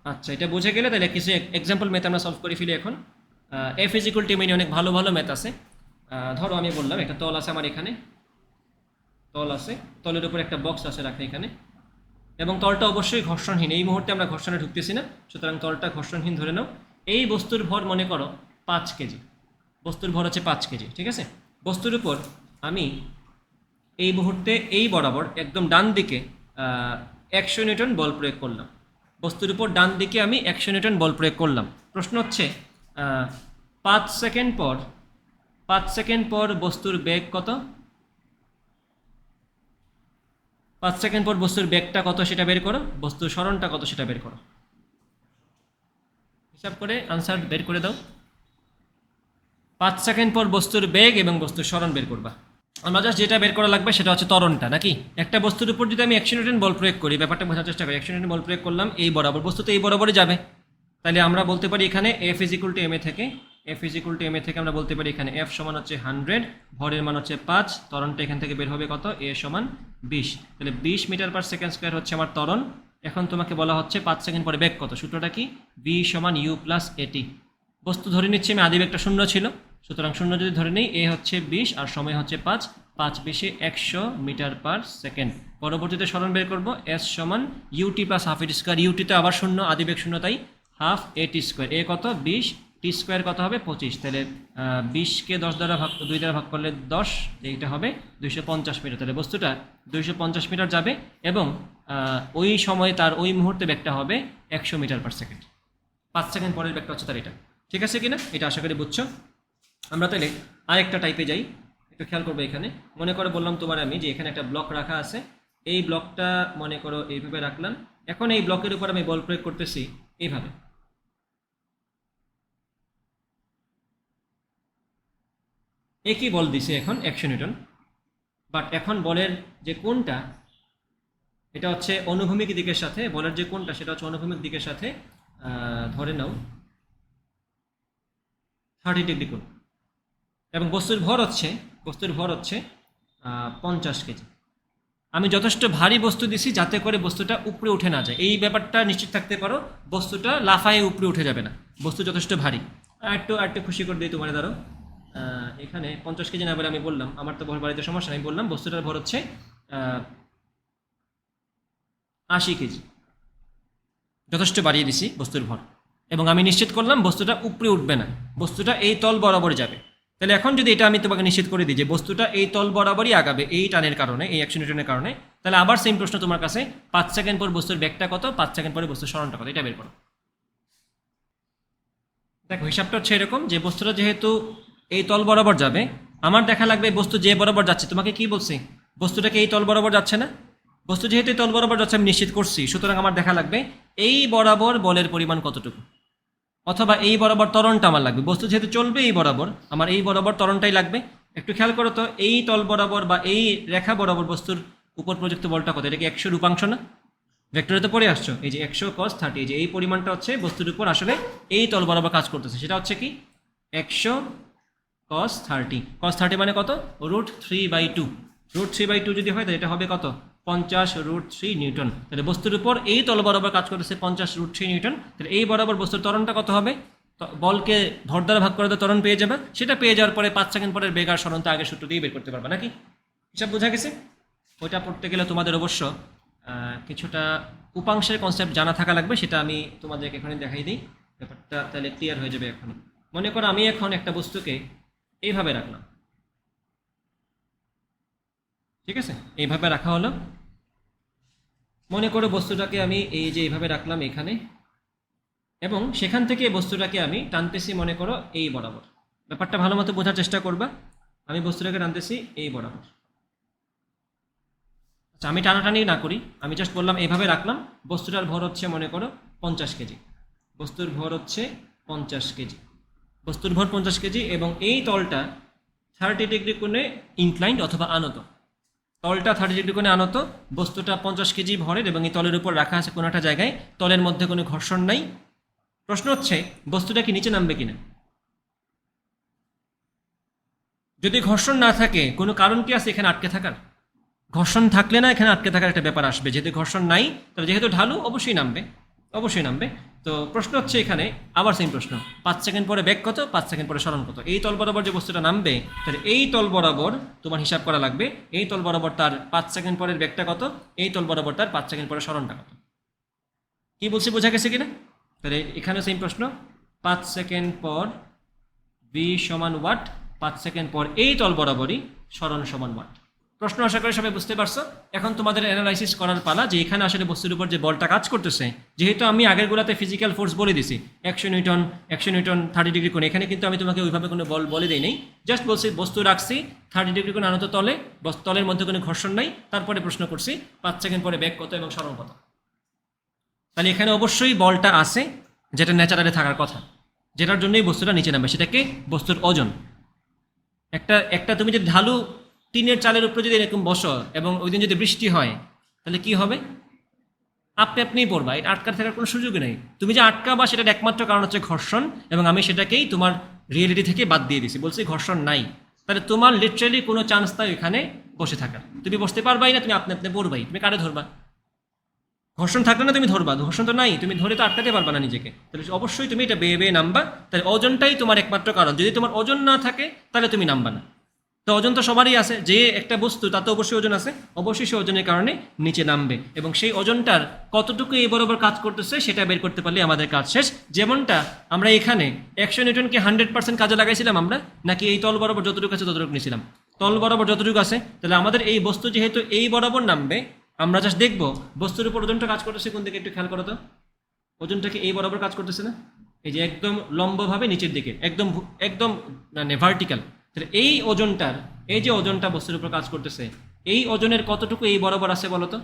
আচ্ছা, এটা বুঝে গেলে তাহলে কিছু এক্সাম্পল ম্যাথ আমরা সলভ করে ফেলি এখন। F is equal to M, অনেক ভালো ভালো ম্যাথ আছে। ধরো আমি বললাম একটা তল আছে আমার এখানে, তল আছে, তলের উপর একটা বক্স আছে রাখা এখানে, এবং তলটা অবশ্যই ঘর্ষণহীন। এই মুহূর্তে আমরা ঘর্ষণে ঢুকতেছি না, সুতরাং তলটা ঘর্ষণহীন ধরে নাও। এই বস্তুর ভর মনে করো 5 কেজি, বস্তুর ভর হচ্ছে 5 কেজি, ঠিক আছে। বস্তুর উপর আমি এই মুহূর্তে এই বরাবর একদম ডান দিকে 100 নিউটন বল প্রয়োগ করলাম। বস্তুর উপর ডান দিকে আমি 100 নিউটন বল প্রয়োগ করলাম। প্রশ্ন হচ্ছে 5 সেকেন্ড পর, 5 সেকেন্ড পর বস্তুর বেগ কত? 5 সেকেন্ড পর বস্তুর বেগটা কত সেটা বের করো, বস্তুর সরণটা কত সেটা বের করো। হিসাব করে আনসার বের করে দাও। 5 সেকেন্ড পর বস্তুর বেগ এবং বস্তুর সরণ বের করবা। আমরা জাস্ট যেটা বের করা লাগবে সেটা হচ্ছে ত্বরণটা, নাকি? একটা বস্তুর উপর যদি আমি 100 নিউটন বল প্রয়োগ করি, ব্যাপারটা বোঝার চেষ্টা করি। 100 নিউটন বল প্রয়োগ করলাম এই বরাবর, বস্তু তো এই বরাবরই যাবে। তাহলে আমরা বলতে পারি এখানে F is equal to M A থেকে, F is equal to M A থেকে আমরা বলতে পারি এখানে এফ সমান হচ্ছে 100, ভরের মান হচ্ছে 5, ত্বরণটা এখান থেকে বের হবে কত? এ সমান 20। তাহলে 20 মিটার পার সেকেন্ড স্কোয়ার হচ্ছে আমার ত্বরণ। এখন তোমাকে বলা হচ্ছে 5 সেকেন্ড পরে বেগ কত। সূত্রটা কি? ভি সমান ইউ প্লাস এটি। বস্তু ধরে নিচ্ছি আমি, আদি বেগটা 0 ছিল, সুতরাং 0 যদি ধরে নিই, এ হচ্ছে 20 আর সময় হচ্ছে 5, 5 20 100 মিটার পার সেকেন্ড। পরবর্তীতে সরণ বের করব, এস সমান ইউটি প্লাস হাফ এটি স্কোয়ার। ইউটিতে আবার 0, আদি বেগ 0, তাই হাফ এটি স্কোয়ার। এ কত? 20, টি স্কোয়ার কত হবে? 25। তাহলে 20কে 10 দ্বারা ভাগ, 2 দ্বারা ভাগ করলে 10, এইটা হবে 250 মিটার। তাহলে বস্তুটা 250 মিটার যাবে এবং ওই সময় তার ওই মুহূর্তে বেগটা হবে 100 মিটার পার সেকেন্ড। 5 সেকেন্ড পরের বেগটা হচ্ছে তার এটা। ঠিক আছে কিনা? এটা আশা করি বুঝছো। আমরা তাহলে আরেকটা টাইপে যাই, একটু খেয়াল করবো। এখানে মনে করে বললাম তোমার আমি যে এখানে একটা ব্লক রাখা আছে, এই ব্লকটা মনে করো এইভাবে রাখলাম। এখন এই ব্লকের উপর আমি বল প্রয়োগ করতেছি এইভাবে। একই বল দিছে এখন 100 নিউটন, বাট এখন বলের যে কোনটা, এটা হচ্ছে অনুভূমিক দিকের সাথে, বলের যে কোনটা সেটা হচ্ছে অনুভূমিক দিকের সাথে ধরে নাও 30 ডিগ্রি কোণ, এবং বস্তুর ভর হচ্ছে 50 কেজি। আমি যথেষ্ট ভারী বস্তু দিছি যাতে করে বস্তুটা উপরে উঠে না যায়। এই ব্যাপারটা নিশ্চিত থাকতে পারো, বস্তুটা লাফায়ে উপরে উঠে যাবে না, বস্তু যথেষ্ট ভারী। আর একটু খুশি করে দিই তোমার, ধরো এখানে 50 কেজি না বলে আমি বললাম, আমার তো ভর বাড়িতে সমস্যা নেই, বললাম বস্তুটার ভর হচ্ছে 80 কেজি। যথেষ্ট বাড়িয়ে দিছি বস্তুর ভর, এবং আমি নিশ্চিত করলাম বস্তুটা উপরে উঠবে না, বস্তুটা এই তল বরাবর যাবে। তাহলে এখন যদি এটা আমি তোমাকে নিশ্চিত করে দিই যে বস্তুটা এই তল বরাবরই আগাবে এই টানের কারণে, এই 100 নিউটনের কারণে, তাহলে আবার সেম প্রশ্ন তোমার কাছে, 5 সেকেন্ড পর বস্তুর বেগটা কত, 5 সেকেন্ড পরে বস্তুর সরণটা কত, এটা বের করো। দেখো হিসাবটা হচ্ছে এরকম যে বস্তুটা যেহেতু এই তল বরাবর যাবে, আমার দেখা লাগবে বস্তু যে বরাবর যাচ্ছে। তোমাকে কি বলছি? বস্তুটাকে এই তল বরাবর যাচ্ছে না, বস্তু যেহেতু এই তল বরাবর যাচ্ছে আমি নিশ্চিত করছি, সুতরাং আমার দেখা লাগবে এই বরাবর বলের পরিমাণ কতটুকু, অথবা এই বরাবর ত্বরণটা আমার লাগবে। বস্তু যেহেতু চলবে এই বরাবর, আমার এই বরাবর ত্বরণটাই লাগবে। একটু খেয়াল করো তো, এই তল বরাবর বা এই রেখা বরাবর বস্তুর উপর প্রযুক্ত বলটা কত? এটা কি 100 রূপাংশ না? ভেক্টরে তো পড়ে আসছো, এই যে 100 cos 30, এই যে এই পরিমাণটা হচ্ছে বস্তুর উপর আসলে এই তল বরাবর কাজ করতেছে, সেটা হচ্ছে কি 100 cos 30। cos 30 মানে কত? √3/2। √3/2 যদি হয় তাহলে এটা হবে কত? 50√3 নিউটন। তাহলে বস্তুর উপর এই তল বরাবর কাজ করতেছে 50√3 নিউটন। তাহলে এই বরাবর বস্তুর ত্বরণটা কত হবে? বলকে ভর দ্বারা ভাগ করে ত্বরণ পেয়ে যাবে। সেটা পেয়ে যাওয়ার পরে 5 সেকেন্ড পরের বেগ আর সরণটা আগের সূত্র দিয়ে বের করতে পারবে, নাকি? হিসাব বোঝা গেছে? ওইটা পড়তে গেলে তোমাদের অবশ্য কিছুটা উপাংশের কনসেপ্ট জানা থাকা লাগবে, সেটা আমি তোমাদেরকে এখানে দেখাই দিই, ব্যাপারটা তাহলে ক্লিয়ার হয়ে যাবে। এখন মনে করো আমি এখন একটা বস্তুকে এইভাবে রাখলাম, ঠিক আছে? এইভাবে রাখা হলো। মনে করো বস্তুটাকে আমি এই যে এইভাবে রাখলাম এখানে, এবং সেখান থেকে বস্তুটাকে আমি টানতেছি মনে করো এই বরাবর। ব্যাপারটা ভালো মতো বোঝার চেষ্টা করবা। আমি বস্তুটাকে টানতেছি এই বরাবর। আচ্ছা, আমি টানাটানি না করি, আমি জাস্ট বললাম এইভাবে রাখলাম। বস্তুটার ভর হচ্ছে মনে করো 50 কেজি। বস্তুর ভর হচ্ছে 50 কেজি। বস্তুর ভর 50 কেজি এবং এই তলটা 30 ডিগ্রি কোণে ইনক্লাইন্ড অথবা আনত। তলটা 30 ডিগ্রি কোণে আনত, বস্তুটা 50 কেজি ভরের এবং এই তলের উপর রাখা আছে কোনো একটা জায়গায়, তলের মধ্যে কোনো ঘর্ষণ নাই। প্রশ্ন হচ্ছে বস্তুটা কি নিচে নামবে কিনা। যদি ঘর্ষণ না থাকে, কোনো কারণ কি আছে এখানে আটকে থাকার? ঘর্ষণ থাকলে না এখানে আটকে থাকার একটা ব্যাপার আসবে। যেহেতু ঘর্ষণ নাই, তাহলে যেহেতু ঢালু অবশ্যই নামবে। অবশ্যই নামবে। তো প্রশ্ন হচ্ছে এখানে আবার সেম প্রশ্ন, 5 সেকেন্ড পরে বেগ কত, 5 সেকেন্ড পরে সরণ কত। এই তল বরাবর যে বস্তুটা নামবে, তাহলে এই তল বরাবর তোমার হিসাব করা লাগবে, এই তল বরাবর তার 5 সেকেন্ড পরের বেগটা কত, এই তল বরাবর তার 5 সেকেন্ড পরে সরণটা কত। কি বলছি বোঝা গেছে কিনা? তাহলে এখানে সেম প্রশ্ন, 5 সেকেন্ড পর ভি সমান ওয়াট, 5 সেকেন্ড পর এই তল বরাবরই সরণ সমান ওয়াট। প্রশ্ন আশা করি সবাই বুঝতে পারছো। এখন তোমাদের অ্যানালাইসিস করার পালা, যে এখানে আসলে বস্তুর উপর যে বলটা কাজ করতেছে, যেহেতু আমি আগের গুলাতে ফিজিক্যাল ফোর্স বলে দিছি 100 নিউটন 30 ডিগ্রি কোণ, এখানে কিন্তু আমি তোমাকে ওইভাবে কোনো বল বলে দিই নেই, জাস্ট বলছি বস্তু রাখছি 30 ডিগ্রি কোণ আনত তলে, তলের মধ্যে কোনো ঘর্ষণ নাই, তারপরে প্রশ্ন করছি 5 সেকেন্ড পরে বেগ কত এবং সরণ কত। তাহলে এখানে অবশ্যই বলটা আছে যেটা ন্যাচারালে থাকার কথা, যেটার জন্যই বস্তুটা নিচে নামবে, সেটাকে বস্তুর ওজন। একটা তুমি যদি ঢালু টিনের চালের উপরে যদি এরকম বসো এবং ওই দিন যদি বৃষ্টি হয়, তাহলে কি হবে? আপনি আপনিই পড়বা, এটা আটকা থাকার কোনো সুযোগই নেই। তুমি যে আটকাবা সেটার একমাত্র কারণ হচ্ছে ঘর্ষণ, এবং আমি সেটাকেই তোমার রিয়েলিটি থেকে বাদ দিয়ে দিছি, বলছি ঘর্ষণ নাই। তাহলে তোমার লিটারেলি কোনো চান্স নাই এখানে বসে থাকার, তুমি বসতে পারবাই না, তুমি আপনি আপনি পড়বাই, তুমি কারে ধরবা? ঘর্ষণ থাকলে না তুমি ধরবা, ঘর্ষণ তো নাই, তুমি ধরে তো আটকাতে পারবা না নিজেকে, তাহলে অবশ্যই তুমি এটা বেয়ে বেয়ে নামবা। তাহলে ওজনটাই তোমার একমাত্র কারণ, যদি তোমার ওজন না থাকে তাহলে তুমি নামবা না। তো ওজন তো সবারই আছে, যে একটা বস্তু তাতে অবশ্যই ওজন আছে, অবশ্যই সেই ওজনের কারণে নিচে নামবে, এবং সেই ওজনটার কতটুকু এই বরাবর কাজ করতেছে সেটা বের করতে পারলে আমাদের কাজ শেষ। যেমনটা আমরা এখানে 100 নিউটনকে 100% কাজে লাগাইছিলাম আমরা, নাকি এই তল বরাবর যতটুকু আছে ততটুকু নিয়েছিলাম? তল বরাবর যতটুকু আছে। তাহলে আমাদের এই বস্তু যেহেতু এই বরাবর নামবে, আমরা জাস্ট দেখবো বস্তুর উপর ওজনটা কাজ করতেছে কোন দিকে, একটু খেয়াল করো তো। ওজনটাকে এই বরাবর কাজ করতেছে না? এই যে একদম লম্বভাবে নিচের দিকে, একদম একদম মানে ভার্টিক্যাল। তাহলে এই যে ওজনটা বস্তুর উপর কাজ করতেছে, এই ওজনের কতটুকু এই বরাবর আছে বলো তো?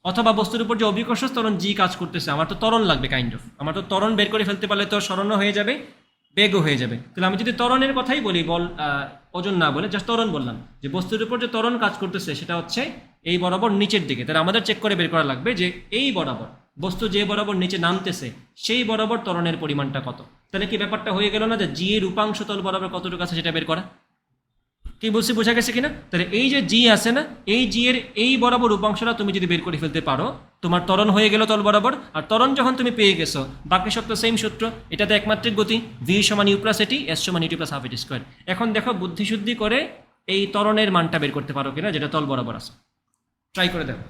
অথবা বস্তুর উপর যে অভিকর্ষ ত্বরণ জি কাজ করতেছে, আমার তো ত্বরণ লাগবে কাইন্ড অফ, আমার তো ত্বরণ বের করে ফেলতে পারলে তো সরণও হয়ে যাবে, বেগও হয়ে যাবে। তাহলে আমি যদি ত্বরণের কথাই বলি, বল ওজন না বলে জাস্ট ত্বরণ বললাম, যে বস্তুর উপর যে ত্বরণ কাজ করতেছে সেটা হচ্ছে এই বরাবর নিচের দিকে। তাহলে আমাদের চেক করে বের করা লাগবে যে এই বরাবর বস্তু যে বরাবর নিচে নামতেছে সেই বরাবর ত্বরণের পরিমাণটা কত। তাহলে কি ব্যাপারটা হয়ে গেল না, যে জি এর উপাংশ তল বরাবর কতটুকু আছে সেটা বের করা। কি বলছি বোঝা গেছে কিনা? তাহলে এই যে জি আছে না, এই জি এর এই বরাবর উপাংশটা তুমি যদি বের করে ফেলতে পারো, তোমার ত্বরণ হয়ে গেল তল বরাবর। আর ত্বরণ যখন তুমি পেয়ে গেছো, বাকি সব তো সেম সূত্র, এটাতে একমাত্রিক গতি, ভি সমান ইউ প্লাস এটি, এস সমান ইউটি প্লাস হাফ এটি স্কোয়ার। এখন দেখো বুদ্ধিশুদ্ধি করে এই ত্বরণের মানটা বের করতে পারো কিনা, যেটা তল বরাবর আছে। ট্রাই করে দেখো।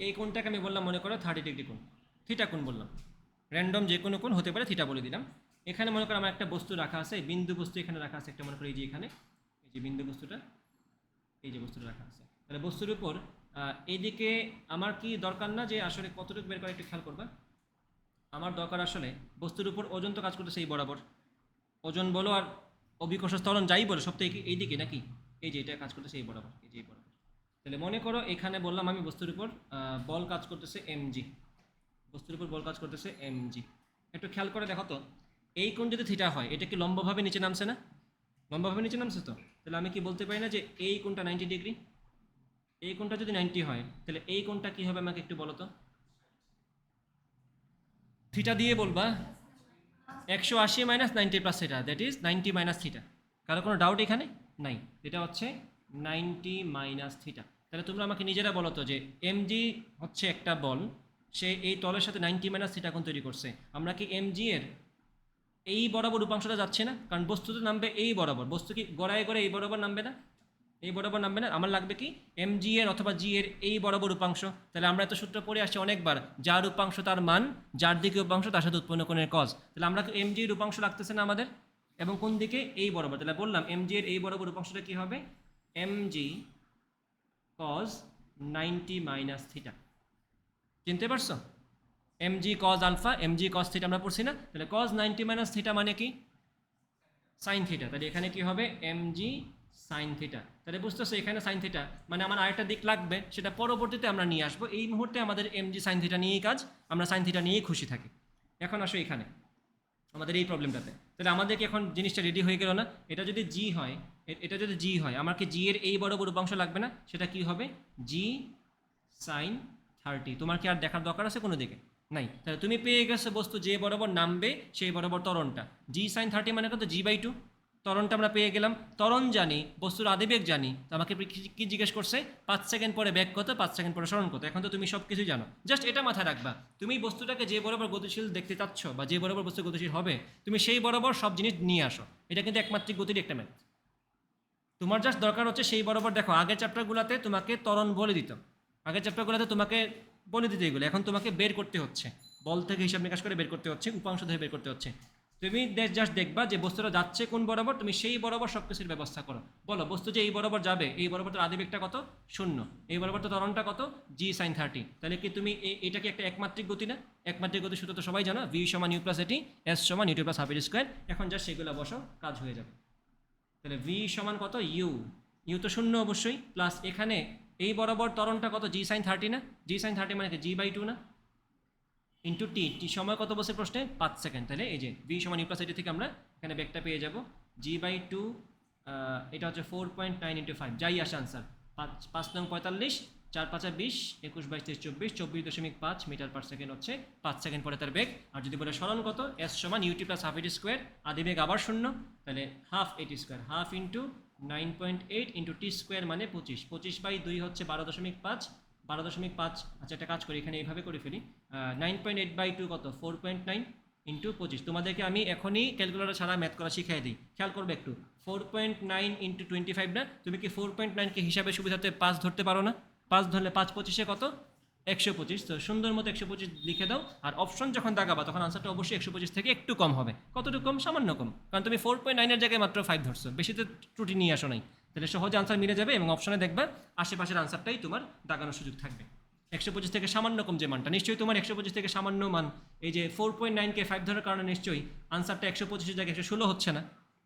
এই কোণটাকে আমি বললাম মনে করো 30 ডিগ্রি কোণ, থিটা কোণ বললাম, র্যান্ডম যে কোনো কোণ হতে পারে, থিটা বলে দিলাম। এখানে মনে করো আমার একটা বস্তু রাখা আছে, বিন্দু বস্তু এখানে রাখা আছে একটা, মনে করো এই যে এখানে এই যে বিন্দু বস্তুটা, এই যে বস্তুটা রাখা আছে। তাহলে বস্তুর উপর এইদিকে আমার কি দরকার না যে আসলে কতটুকু বের করে, একটু খেয়াল করবা। আমার দরকার আসলে বস্তুর উপর ওজন তো কাজ করতেছে এই বরাবর, ওজন বলো আর অভিকর্ষ ত্বরণ যাই বলো সব তো এইদিকে নাকি, এই যে এটা কাজ করতেছে এই বরাবর, এই যে এই বরাবর। তাহলে মনে করো এখানে বললাম আমি বস্তুর উপর বল কাজ করতেছে এমজি, বস্তুর উপর বল কাজ করতেছে এমজি। একটু খেয়াল করে দেখো তো, এই কোণ যদি থিটা হয়, এটা কি লম্বভাবে নিচে নামছে না? লম্বভাবে নিচে নামছে তো। তাহলে আমি কি বলতে পারি না যে এই কোণটা 90 ডিগ্রি? এই কোণটা যদি 90 হয়, তাহলে এই কোণটা কি হবে আমাকে একটু বলো তো। থিটা দিয়ে বলবা 180 minus 90 plus theta, that is 90 minus theta. কারো কোনো ডাউট এখানে নাই? এটা হচ্ছে 90 মাইনাস থিটা। তাহলে তোমরা আমাকে নিজেরা বলো তো যে এমজি হচ্ছে একটা বল, সে এই তলের সাথে 90 মাইনাস থিটা কোণ তৈরি করছে। আমরা কি এমজি এর এই বরাবর উপাংশটা যাচ্ছে না? কারণ বস্তু তো নামবে এই বরাবর, বস্তু কি গড়ায় গড়ে এই বরাবর নামবে না? এই বরাবর নামবে না। আমার লাগবে কি এমজি এর অথবা জি এর এই বরাবর উপাংশ। তাহলে আমরা এত সূত্র পড়ে আসছি অনেকবার, যার উপাংশ তার মান, যার দিকে উপাংশ তার সাথে উৎপন্ন কোণের কজ। তাহলে আমরা এমজি এর উপাংশ লাগতেছে না আমাদের, এবং কোন দিকে? এই বরাবর। তাহলে বললাম এমজি এর এই বরাবর উপাংশটা কি হবে, এমজি কজ 90 মাইনাস থিটা। চিনতে পারছো? MG cos alpha, MG cos theta আমরা পড়ছি না? তাহলে কজ 90 মাইনাস থিটা মানে কি? Sine theta. তাহলে এখানে কি হবে, এমজি সাইন থিটা। তাহলে বুঝতেছো এখানে সাইন থিটা মানে আমার আরেকটা দিক লাগবে, সেটা পরবর্তীতে আমরা নিয়ে আসবো। এই মুহূর্তে আমাদের এমজি সাইন থিটা নিয়েই কাজ, আমরা সাইন থিটা নিয়েই খুশি থাকি। এখন আসো এখানে আমাদের এই প্রবলেমটাতে। তাহলে আমাদেরকে এখন জিনিসটা রেডি হয়ে গেল না? এটা যদি জি হয়, এটা যদি জি হয়, আমার কি জি এর এই বরাবর উপাংশ লাগবে না? সেটা কি হবে, জি সাইন 30। তোমার কি আর দেখার দরকার আছে কোনো দিকে? নাই। তাহলে তুমি পেয়ে গেছো বস্তু যে বরাবর নামবে সেই বরাবর ত্বরণটা, জি সাইন 30 মানে কত, জি বাই 2। ত্বরণটা আমরা পেয়ে গেলাম, ত্বরণ জানি, বস্তুর আদিবেগ জানি, তো আমাকে কি জিজ্ঞেস করছে 5 সেকেন্ড পরে বেগ কত, 5 সেকেন্ড পরে সরণ কত। এখন তো তুমি সব কিছুই জানো, জাস্ট এটা মাথায় রাখবা, তুমি বস্তুটাকে যে বরাবর গতিশীল দেখতে চাচ্ছ বা যে বরাবর বস্তু গতিশীল হবে তুমি সেই বরাবর সব জিনিস নিয়ে আসো। এটা কিন্তু একমাত্রিক গতির একটা ম্যাথ। তোমার জাস্ট দরকার হচ্ছে সেই বরাবর। দেখো আগের চ্যাপ্টারগুলোতে তোমাকে ত্বরণ বলে দিত, আগের চ্যাপ্টারগুলোতে তোমাকে বলে দিতে এগুলো, এখন তোমাকে বের করতে হচ্ছে, বল থেকে হিসাব নিকাশ করে বের করতে হচ্ছে, উপাংশ ধরে বের করতে হচ্ছে। তুমি জাস্ট দেখবা যে বস্তুটা যাচ্ছে কোন বরাবর, তুমি সেই বরাবর সব কিছুর ব্যবস্থা করো। বলো বস্তু যে এই বরাবর যাবে, এই বরাবর তার আদিবেগটা কত, 0, এই বরাবর তো ত্বরণটা কত, g sin 30। তাহলে কি তুমি এটা কি একটা একমাত্রিক গতি না? একমাত্রিক গতি সূত্র তো সবাই জানো, v সমান u প্লাস এটি, s সমান u প্লাস হাফ স্কোয়ার। এখন জাস্ট সেগুলো বসো, কাজ হয়ে যাবে। তাহলে v সমান কত, u তো 0 অবশ্যই, প্লাস এখানে এই বরাবর ত্বরণটা কত, g sin 30 না, g sin 30 মানে কি g/2 না, ইন্টু টি, টি সময় কত বসে প্রশ্নে, 5 সেকেন্ড। তাহলে এই যে v সমান u প্লাস এটি থেকে আমরা এখানে বেগটা পেয়ে যাব g/2, এটা হচ্ছে 4.9 ইন্টু 5, যাই আসে আনসার 5 নং 45, 4 5 20, 21 22 23 24, 24.5 মিটার পার সেকেন্ড হচ্ছে 5 সেকেন্ড পরে তার বেগ। আর যদি বলে সরণ কত, s সমান ut প্লাস হাফ এটি স্কোয়ার, আদি বেগ আবার 0, তাহলে হাফ এটি square, half into 9.8 into T square মানে 25, 25/2 হচ্ছে 12.5, 12.5। আচ্ছা একটা কাজ করি, এখানে এইভাবে করে ফেলি, 9.8/2 কত, 4.9 ইন্টু 25। তোমাদেরকে আমি এখনই ক্যালকুলেটর ছাড়া ম্যাথ করা শিখিয়ে দিই, খেয়াল করবে একটু। 4.9 ইন্টু 25 না, তুমি কি 4.9কে হিসাবে সুবিধাতে 5 ধরতে পারো না? 5 ধরলে 5 25-এ কত, 125। তো সুন্দর মতো 125 লিখে দাও, আর অপশন যখন দাগাবা তখন আনসারটা অবশ্যই 125 থেকে একটু কম হবে। কতটুকু কম, সামান্য কম, কারণ তুমি 4.9-এর জায়গায় মাত্র 5 ধরছো, বেশিতে ত্রুটি নিয়ে আসো নাই। তাহলে সহজে আনসার মিলে যাবে এবং অপশনে দেখবা আশেপাশের আনসারটাই তোমার দাগানোর সুযোগ থাকবে। 125 থেকে সামান্য কম যে মানটা, নিশ্চয়ই তোমার 125 থেকে সামান্য মান, এই যে 4.9কে 5 ধরার কারণে নিশ্চয়ই আনসারটা 125-এর জায়গায় 116 হচ্ছে না,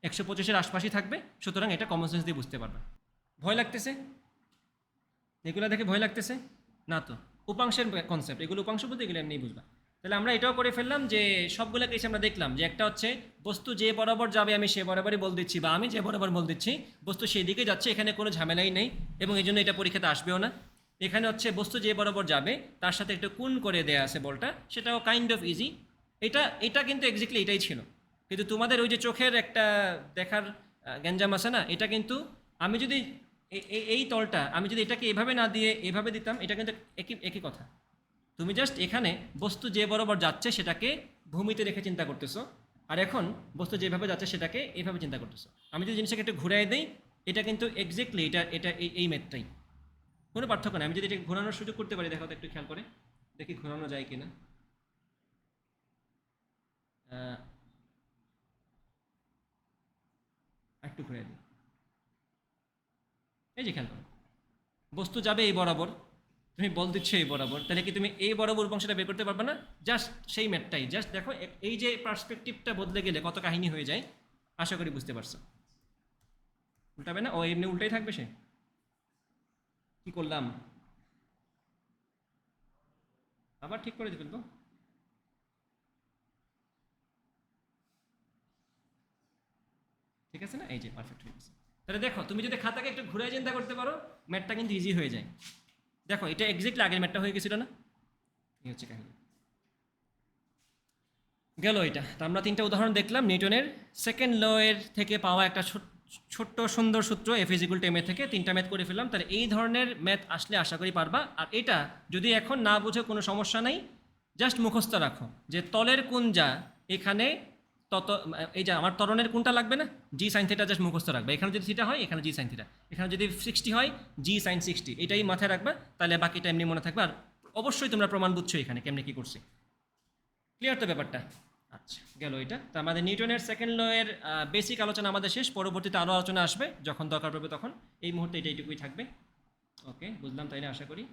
125-এর আশপাশই থাকবে। সুতরাং এটা কমন সেন্স দিয়ে বুঝতে পারবে। ভয় লাগতেছে এগুলো দেখে, ভয় লাগতেছে না তো? উপাংশের কনসেপ্ট, এগুলো উপাংশ বলতে এগুলো এমনি বুঝবা। তাহলে আমরা এটাও করে ফেললাম যে সবগুলো কেসে আমরা দেখলাম যে একটা হচ্ছে বস্তু যে বরাবর যাবে আমি সে বরাবরই বল দিচ্ছি, বা আমি যে বরাবর বল দিচ্ছি বস্তু সেই দিকে যাচ্ছে, এখানে কোনো ঝামেলাই নেই এবং এই জন্য এটা পরীক্ষাতে আসবেও না। এখানে হচ্ছে বস্তু যে বরাবর যাবে তার সাথে একটু কোণ করে দেয়া আছে বলটা, সেটাও কাইন্ড অফ ইজি। এটা কিন্তু এক্স্যাক্টলি এটাই ছিল, কিন্তু তোমাদের ওই যে চোখের একটা দেখার গ্যাঞ্জাম আছে না, এটা কিন্তু আমি যদি এই তলটা আমি যদি এটাকে এভাবে না দিয়ে এভাবে দিতাম, এটা কিন্তু একই কথা। তুমি জাস্ট এখানে বস্তু যে বরাবর যাচ্ছে সেটাকে ভূমিতে রেখে চিন্তা করতেছো, আর এখন বস্তু যেভাবে যাচ্ছে সেটাকে এইভাবে চিন্তা করতেছো। আমি যদি জিনিসটাকে একটু ঘুরাই দিই, এটা কিন্তু এক্স্যাক্টলি এটা এই ম্যাথটাই, কোনো পার্থক্য নেই। আমি যদি এটাকে ঘোরানোর সুযোগ করতে পারি, দেখো তো একটু খেয়াল করে দেখি ঘোরানো যায় কিনা। একটু ঘুরাই দিই, এই যে খেয়াল করো, বস্তু যাবে এই বরাবর, তুমি বল দিচ্ছ এই বরাবর, তাহলে কি তুমি এই বরাবর উপাংশটা বের করতে পারবে না? জাস্ট সেই ম্যাথটাই, জাস্ট দেখো এই যে পার্সপেক্টিভটা বদলে গেলে কত কাহিনী হয়ে যায়। আশা করি বুঝতে পারছো। উল্টাবে না, ও এমনি উল্টাই থাকবে। সে কি করলাম, আবার ঠিক করে ফেলবো। ঠিক আছে না, এই যে পারফেক্ট হয়ে গেছে। তাহলে দেখো তুমি যদি খাতাকে একটু ঘুরে চিন্তা করতে পারো, ম্যাথটা কিন্তু ইজি হয়ে যায়। দেখো এটা এক্স্যাক্টলি আগের ম্যাথটা হয়ে গেছিল না, এই হচ্ছে কাহিনী। গেল এটা। তো আমরা 3টা উদাহরণ দেখলাম নিউটনের সেকেন্ড ল এর থেকে পাওয়া একটা ছোট্ট সুন্দর সূত্র F is equal to M এর থেকে 3টা ম্যাথ করে ফেললাম। তাহলে এই ধরনের ম্যাথ আসলে আশা করি পারবা। আর এটা যদি এখন না বুঝে কোনো সমস্যা নাই, জাস্ট মুখস্থ রাখো যে তলের কোণ যা এখানে তত, এই যে আমার ত্বরণের কোণটা লাগবে না, জি সাইন থিটা, জাস্ট মুখস্থ রাখবে। এখানে যদি থিটা হয় এখানে জি সাইন থিটা, এখানে যদি 60 হয় জি সাইন 60, এটাই মাথায় রাখবে। তাহলে বাকিটা এমনি মনে থাকবে। আর অবশ্যই তোমরা প্রমাণ বুঝছো এখানে কেমনে কী করছি। ক্লিয়ার তো ব্যাপারটা? আচ্ছা গেল এটা। তো আমাদের নিউটনের সেকেন্ড ল এর বেসিক আলোচনা আমাদের শেষ, পরবর্তীতে আরও আলোচনা আসবে যখন দরকার পড়বে তখন। এই মুহূর্তে এইটুকুই থাকবে। ওকে, বুঝলাম তাইলে আশা করি।